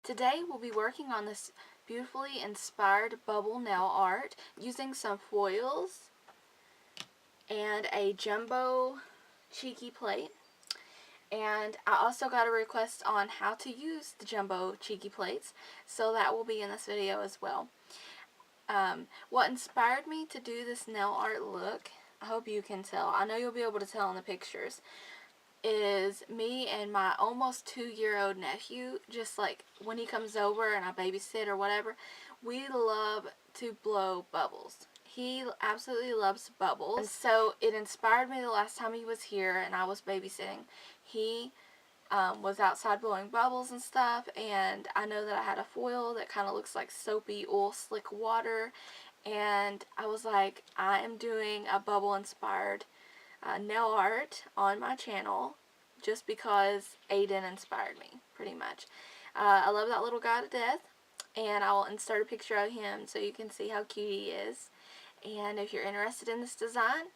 Today we'll be working on this beautifully inspired bubble nail art using some foils and a jumbo cheeky plate. And I also got a request on how to use the jumbo cheeky plates, so that will be in this video as well. What inspired me to do this nail art look, I hope you can tell, I know you'll be able to tell in the pictures, is me and my almost 2-year-old nephew. Just like when he comes over and I babysit or whatever, we love to blow bubbles. He absolutely loves bubbles, and so it inspired me the last time he was here and I was babysitting. He was outside blowing bubbles and stuff, and I know that I had a foil that kind of looks like soapy oil slick water, and I was like, I am doing a bubble inspired nail art on my channel just because Aiden inspired me, pretty much. I love that little guy to death, and I'll insert a picture of him so you can see how cute he is. And if you're interested in this design,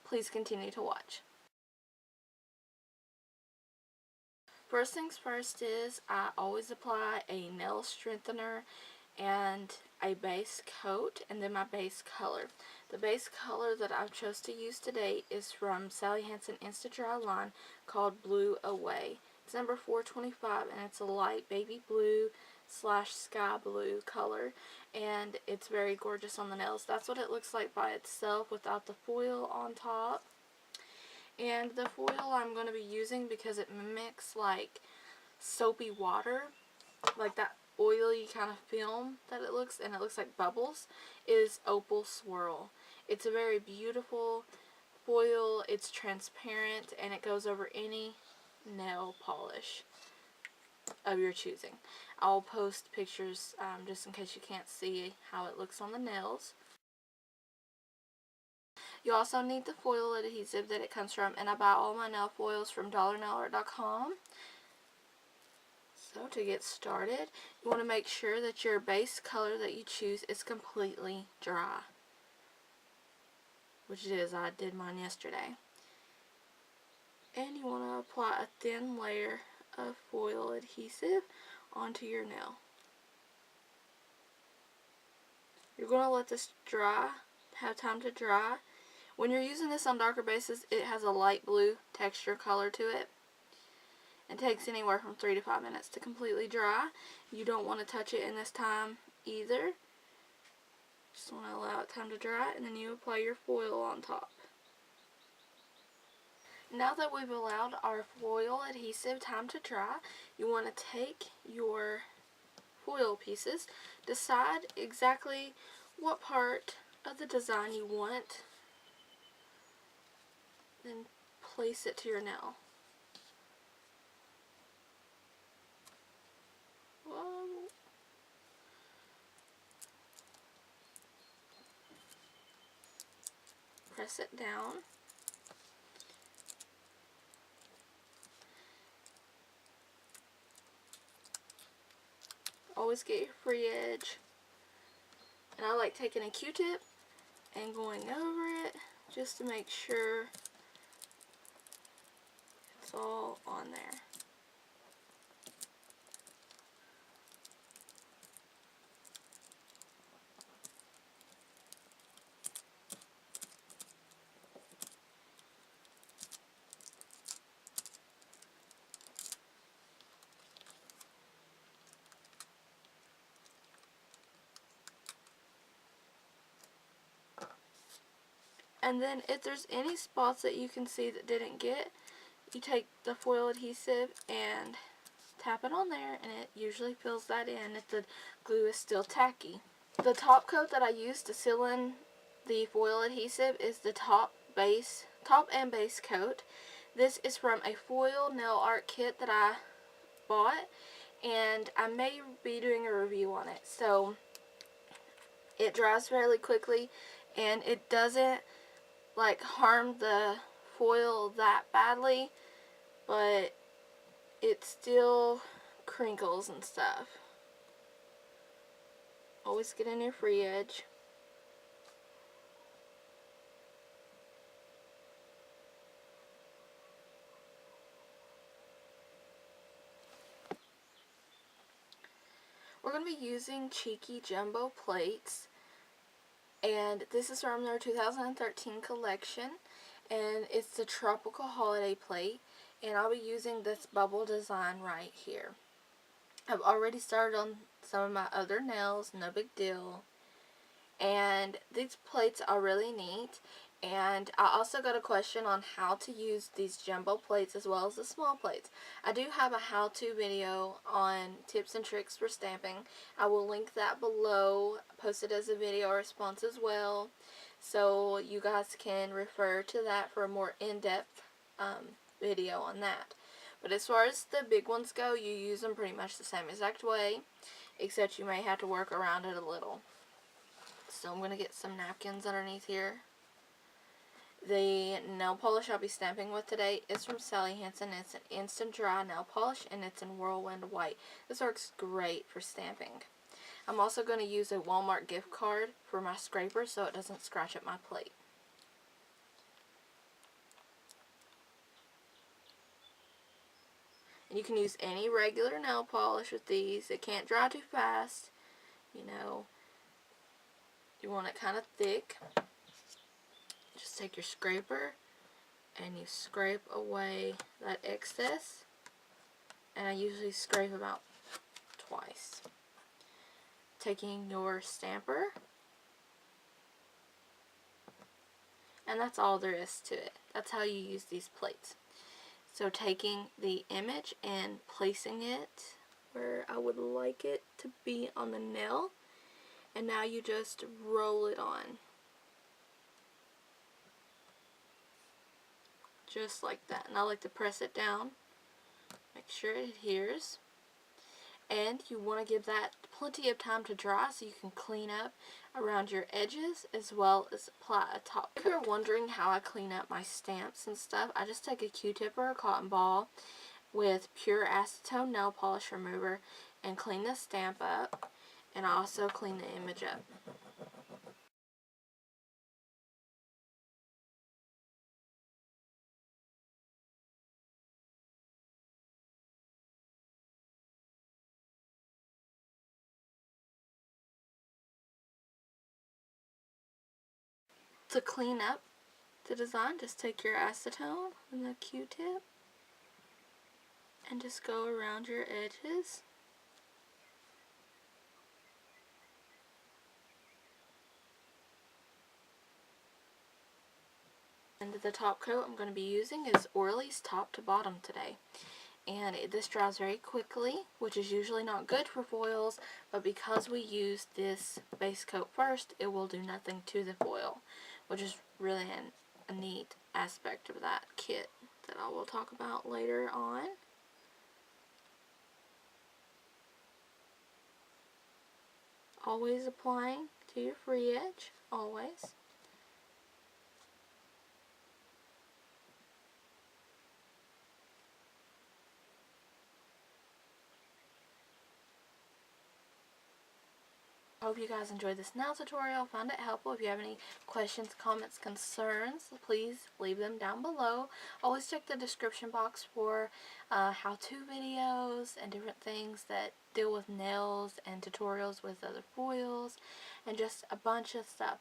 please continue to watch. First things first is I always apply a nail strengthener and a base coat, and then my base color. The base color that I've chose to use today is from Sally Hansen Insta Dry line called Blue Away. It's number 425, and it's a light baby blue / sky blue color, and it's very gorgeous on the nails. That's what it looks like by itself without the foil on top. And the foil I'm going to be using, because it mimics like soapy water, like that oily kind of film that it looks, and it looks like bubbles, is Opal Swirl. It's a very beautiful foil. It's transparent and it goes over any nail polish of your choosing. I'll post pictures just in case you can't see how it looks on the nails. You also need the foil adhesive that it comes from, and I buy all my nail foils from dollarnailart.com. So to get started, you want to make sure that your base color that you choose is completely dry, which it is. I did mine yesterday. And you want to apply a thin layer of foil adhesive onto your nail. You're going to let this dry, have time to dry. When you're using this on darker bases, it has a light blue texture color to it. It takes anywhere from 3 to 5 minutes to completely dry. You don't want to touch it in this time either. Just want to allow it time to dry, and then you apply your foil on top. Now that we've allowed our foil adhesive time to dry, you want to take your foil pieces, decide exactly what part of the design you want, then place it to your nail. Whoa. Press it down. Always get your free edge. And I like taking a Q-tip and going over it just to make sure it's all on there. And then if there's any spots that you can see that didn't get, you take the foil adhesive and tap it on there, and it usually fills that in if the glue is still tacky. The top coat that I use to seal in the foil adhesive is the top and base coat. This is from a foil nail art kit that I bought, and I may be doing a review on it. So it dries fairly quickly, and it doesn't like harm the foil that badly, but it still crinkles and stuff. Always get in your free edge. going to be using Cheeky Jumbo plates, and this is from their 2013 collection, and it's the Tropical Holiday Plate, and I'll be using this bubble design right here. I've already started on some of my other nails, no big deal, and these plates are really neat. And I also got a question on how to use these jumbo plates as well as the small plates. I do have a how-to video on tips and tricks for stamping. I will link that below, post it as a video response as well, so you guys can refer to that for a more in-depth video on that. But as far as the big ones go, you use them pretty much the same exact way, except you may have to work around it a little. So I'm going to get some napkins underneath here. The nail polish I'll be stamping with today is from Sally Hansen. It's an instant dry nail polish, and it's in Whirlwind White. This works great for stamping. I'm also going to use a Walmart gift card for my scraper so it doesn't scratch up my plate. And you can use any regular nail polish with these. It can't dry too fast. You know, you want it kind of thick. Just take your scraper and you scrape away that excess, and I usually scrape about twice. Taking your stamper, and that's all there is to it. That's how you use these plates. So taking the image and placing it where I would like it to be on the nail, and now you just roll it on. Just like that. And I like to press it down, make sure it adheres, and you want to give that plenty of time to dry so you can clean up around your edges as well as apply a top coat. If you're wondering how I clean up my stamps and stuff, I just take a Q-tip or a cotton ball with pure acetone nail polish remover and clean the stamp up, and I also clean the image up. To clean up the design, just take your acetone and the Q-tip and just go around your edges. And the top coat I'm going to be using is Orly's Top to Bottom today. And this dries very quickly, which is usually not good for foils, but because we use this base coat first, it will do nothing to the foil, which is really a neat aspect of that kit that I will talk about later on. Always applying to your free edge, always. I hope you guys enjoyed this nail tutorial, found it helpful. If you have any questions, comments, concerns, please leave them down below. Always check the description box for how-to videos and different things that deal with nails and tutorials with other foils and just a bunch of stuff.